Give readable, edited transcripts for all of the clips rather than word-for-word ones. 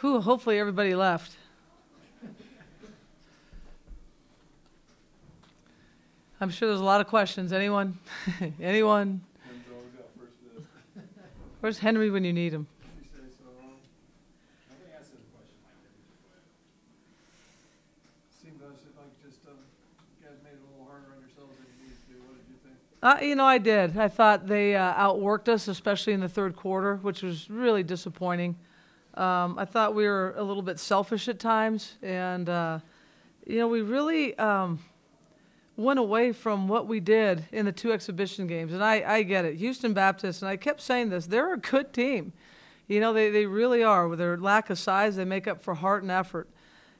Whew, hopefully everybody left. I'm sure there's a lot of questions. Anyone? Anyone? Where's Henry when you need him? I did. I thought they outworked us, especially in the third quarter, which was really disappointing. I thought we were a little bit selfish at times, and we really went away from what we did in the 2 exhibition games. And I get it. Houston Baptist, and I kept saying this, they're a good team. They really are. With their lack of size, they make up for heart and effort.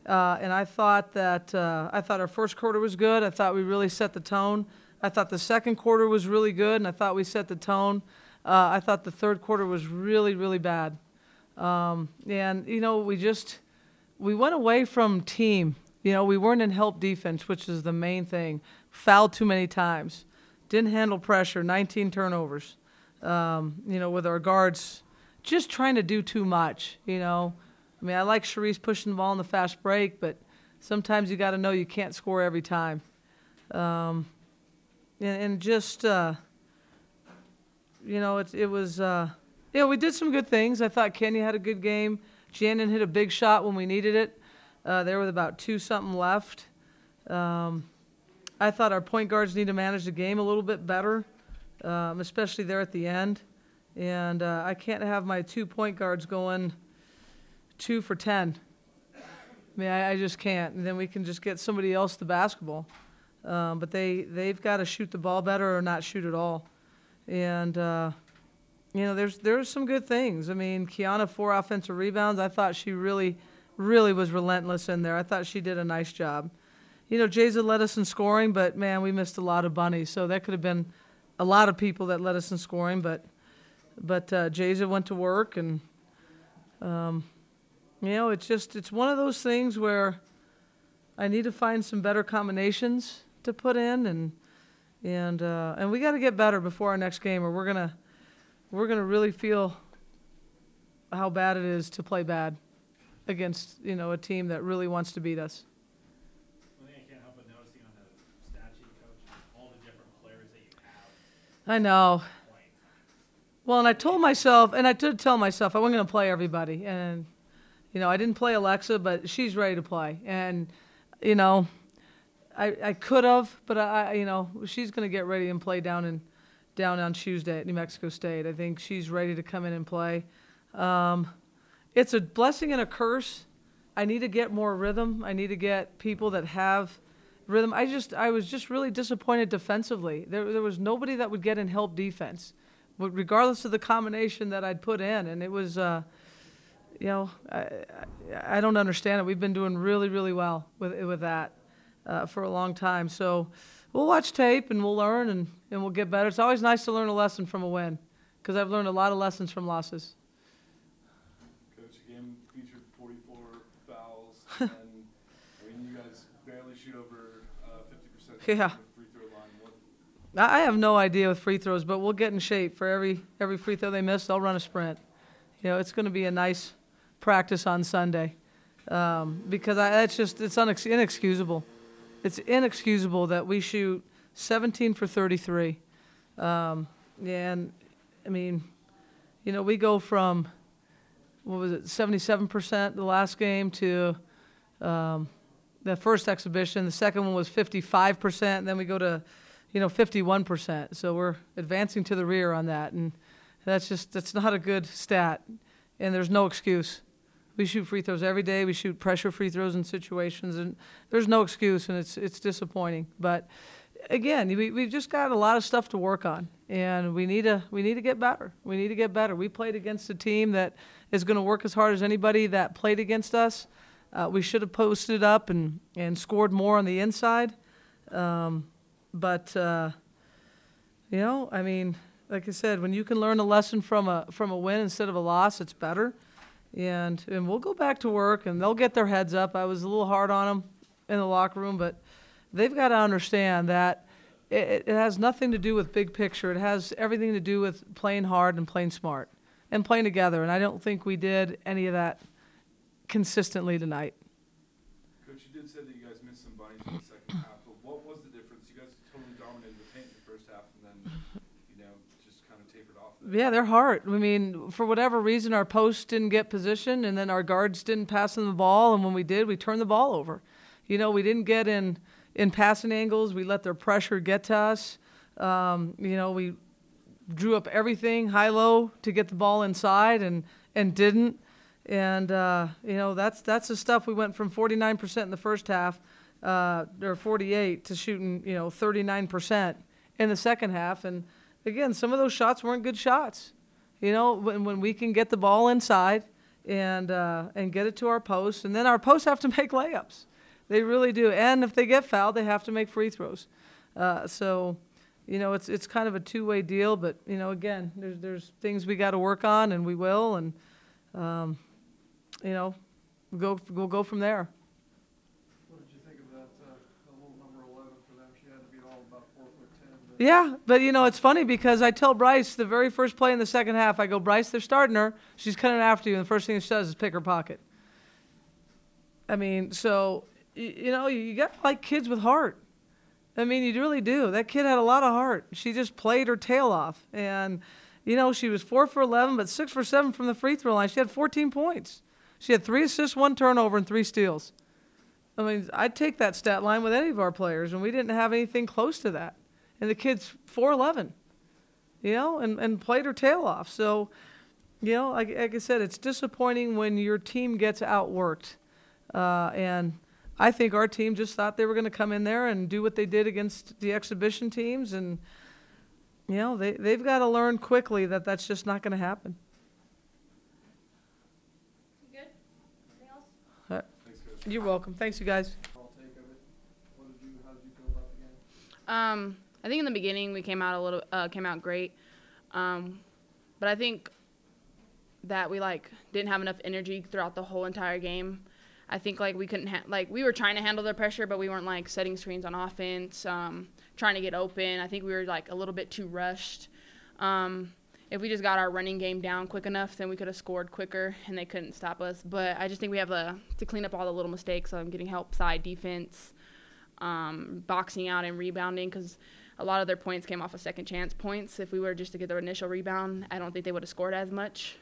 And I thought our first quarter was good. I thought we really set the tone. I thought the second quarter was really good, and I thought we set the tone. I thought the third quarter was really, really bad. We went away from team. We weren't in help defense, which is the main thing. Fouled too many times. Didn't handle pressure, 19 turnovers. With our guards just trying to do too much, I like Sharice pushing the ball in the fast break, but sometimes you got to know you can't score every time. We did some good things. I thought Kenya had a good game. Shannon hit a big shot when we needed it. There was about 2-something left. I thought our point guards need to manage the game a little bit better, especially there at the end. And I can't have my 2 point guards going 2 for 10. I just can't. And then we can just get somebody else the basketball. But they've got to shoot the ball better or not shoot at all. And, there's some good things. Kiana, 4 offensive rebounds. I thought she really was relentless in there. I thought she did a nice job. Jayza led us in scoring, but, man, we missed a lot of bunnies. So that could have been a lot of people that led us in scoring. But Jayza went to work. And, it's one of those things where I need to find some better combinations to put in, and we got to get better before our next game, or we're gonna really feel how bad it is to play bad against a team that really wants to beat us. One thing I can't help but noticing on the stat sheet, Coach, all the different players that you have. I know. Well, and I told myself, and I did tell myself I wasn't going to play everybody, and I didn't play Alexa, but she's ready to play, and I could have, but she's going to get ready and play down on Tuesday at New Mexico State. I think she's ready to come in and play. It's a blessing and a curse. I need to get more rhythm. I need to get people that have rhythm. I was just really disappointed defensively. There was nobody that would get in help defense, regardless of the combination that I'd put in, and it was. I don't understand it. We've been doing really, really well with that for a long time. So we'll watch tape and we'll learn and we'll get better. It's always nice to learn a lesson from a win, because I've learned a lot of lessons from losses. Coach, the game featured 44 fouls, and you guys barely shoot over 50% Yeah. from the free throw line. I have no idea with free throws, but we'll get in shape. For every free throw they miss, they'll run a sprint. It's going to be a nice practice on Sunday, because it's inexcusable. It's inexcusable that we shoot 17 for 33. We go from, 77% the last game to the first exhibition. The second one was 55%, and then we go to, 51%. So we're advancing to the rear on that, and that's not a good stat, and there's no excuse. We shoot free throws every day. We shoot pressure free throws in situations, and there's no excuse, and it's disappointing. But again, we've just got a lot of stuff to work on, and we need to get better. We need to get better. We played against a team that is going to work as hard as anybody that played against us. We should have posted up and scored more on the inside, like I said, when you can learn a lesson from a win instead of a loss, it's better. And we'll go back to work, and they'll get their heads up. I was a little hard on them in the locker room, but they've got to understand that it has nothing to do with big picture. It has everything to do with playing hard and playing smart and playing together. And I don't think we did any of that consistently tonight. Coach, you did say that you guys missed some bunnies in the second half, but what was the difference? You guys totally dominated the paint in the first half, and then, just kind of tapered off there. Yeah, they're hard. I mean, for whatever reason, our posts didn't get position, and then our guards didn't pass them the ball, and when we did, we turned the ball over. We didn't get in passing angles. We let their pressure get to us. We drew up everything high-low to get the ball inside and didn't. And, that's the stuff. We went from 49% in the first half, or 48, to shooting, 39% in the second half. And, again, some of those shots weren't good shots. When we can get the ball inside and get it to our posts, and then our posts have to make layups. They really do. And if they get fouled, they have to make free throws. It's kind of a two-way deal. But, again, there's things we got to work on, and we will. And, we'll go from there. What did you think of that little number 11 for them? She had to be all about 4'10". Yeah, but, it's funny because I tell Bryce the very first play in the second half, I go, Bryce, they're starting her. She's coming after you, and the first thing she does is pick her pocket. I mean, so, you got like kids with heart. I mean, you really do. That kid had a lot of heart. She just played her tail off. And, she was 4 for 11, but 6 for 7 from the free throw line. She had 14 points. She had 3 assists, 1 turnover, and 3 steals. I mean, I'd take that stat line with any of our players, and we didn't have anything close to that. And the kid's 4'11", and played her tail off. So, like I said, it's disappointing when your team gets outworked. And I think our team just thought they were going to come in there and do what they did against the exhibition teams. And, they've got to learn quickly that that's just not going to happen. You good? Anything else? Thanks, Coach. You're welcome. Thanks, you guys. I'll take of it. How did you feel about the game? I think in the beginning we came out great, but I think that we didn't have enough energy throughout the whole entire game. I think we couldn't we were trying to handle their pressure, but we weren't setting screens on offense, trying to get open. I think we were a little bit too rushed. If we just got our running game down quick enough, then we could have scored quicker, and they couldn't stop us. But I just think we have to clean up all the little mistakes. Getting help side defense, boxing out and rebounding, because a lot of their points came off of second chance points. If we were just to get their initial rebound, I don't think they would have scored as much.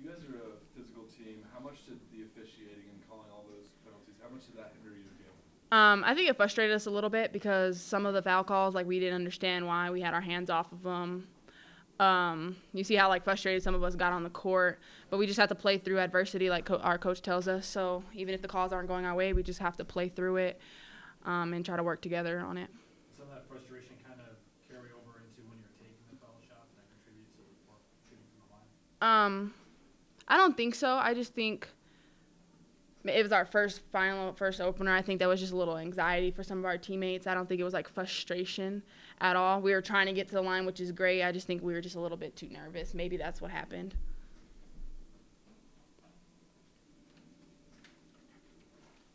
You guys are a physical team. How much did the officiating and calling all those penalties, how much did that hinder your game? I think it frustrated us a little bit because some of the foul calls, we didn't understand why we had our hands off of them. You see how frustrated some of us got on the court, but we just have to play through adversity our coach tells us. So even if the calls aren't going our way, we just have to play through it and try to work together on it. Some of that frustration kind of carry over into when you're taking the foul shot and that contributes to the poor shooting from the line? I don't think so. I just think it was our first opener. I think that was just a little anxiety for some of our teammates. I don't think it was frustration at all. We were trying to get to the line, which is great. I just think we were just a little bit too nervous. Maybe that's what happened.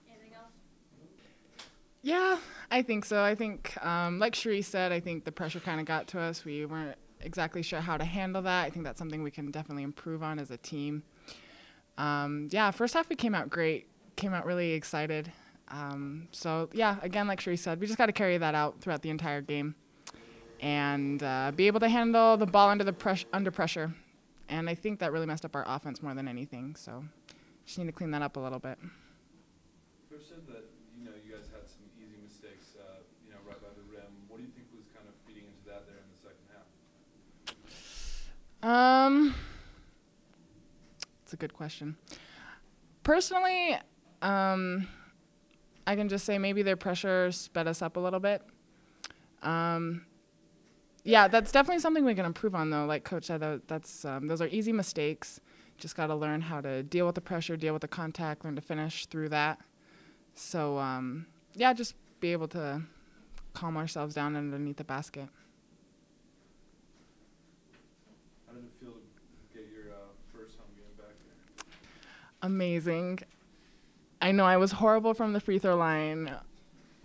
Anything else? Yeah, I think so. I think, like Cherie said, I think the pressure kind of got to us. We weren't exactly sure how to handle that. I think that's something we can definitely improve on as a team. First half we came out great, came out really excited. Again, like Cherie said, we just got to carry that out throughout the entire game and be able to handle the ball under pressure. And I think that really messed up our offense more than anything. So just need to clean that up a little bit. Coach said that, you guys had some easy mistakes, right by the rim. What do you think was kind of feeding into that there in the second half? It's a good question. Personally, I can just say maybe their pressure sped us up a little bit. That's definitely something we can improve on, though. Like Coach said, those are easy mistakes. Just got to learn how to deal with the pressure, deal with the contact, learn to finish through that. So, just be able to calm ourselves down underneath the basket. How did it feel to get your first home game back there? Amazing. I know I was horrible from the free throw line,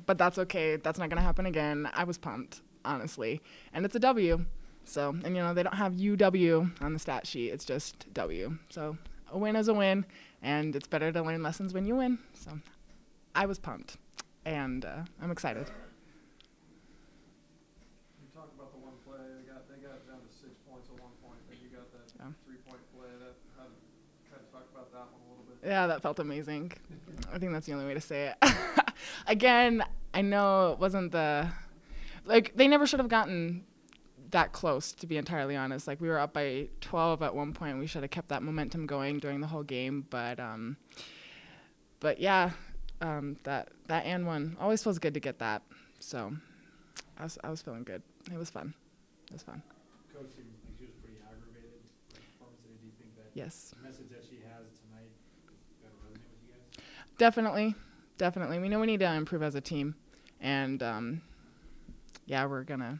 but that's okay. That's not going to happen again. I was pumped, honestly. And it's a W. So, and they don't have UW on the stat sheet. It's just W. So a win is a win, and it's better to learn lessons when you win. So I was pumped, and I'm excited. You talk about the one play, they got down to 6 points at one point, then you got that 3-point play. Kind of talk about that one a little bit. Yeah, that felt amazing. I think that's the only way to say it. Again, I know it wasn't they never should have gotten that close, to be entirely honest. Like, we were up by 12 at one point. We should have kept that momentum going during the whole game. But yeah, that and one always feels good to get that. So I was feeling good. It was fun. Coach seemed like she was pretty aggravated with the performance today. Do you think that Yes. the message that she has tonight is going to resonate with you guys? Definitely. We know we need to improve as a team. And, yeah, we're going to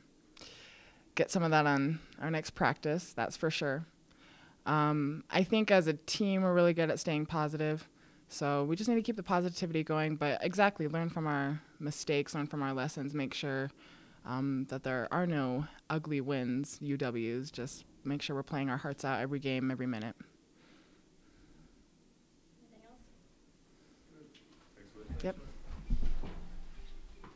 get some of that on our next practice, that's for sure. I think as a team, we're really good at staying positive. So we just need to keep the positivity going. But exactly, learn from our mistakes, learn from our lessons, make sure that there are no ugly wins, UWs. Just make sure we're playing our hearts out every game, every minute. Anything else? Thanks, Whit. Yep.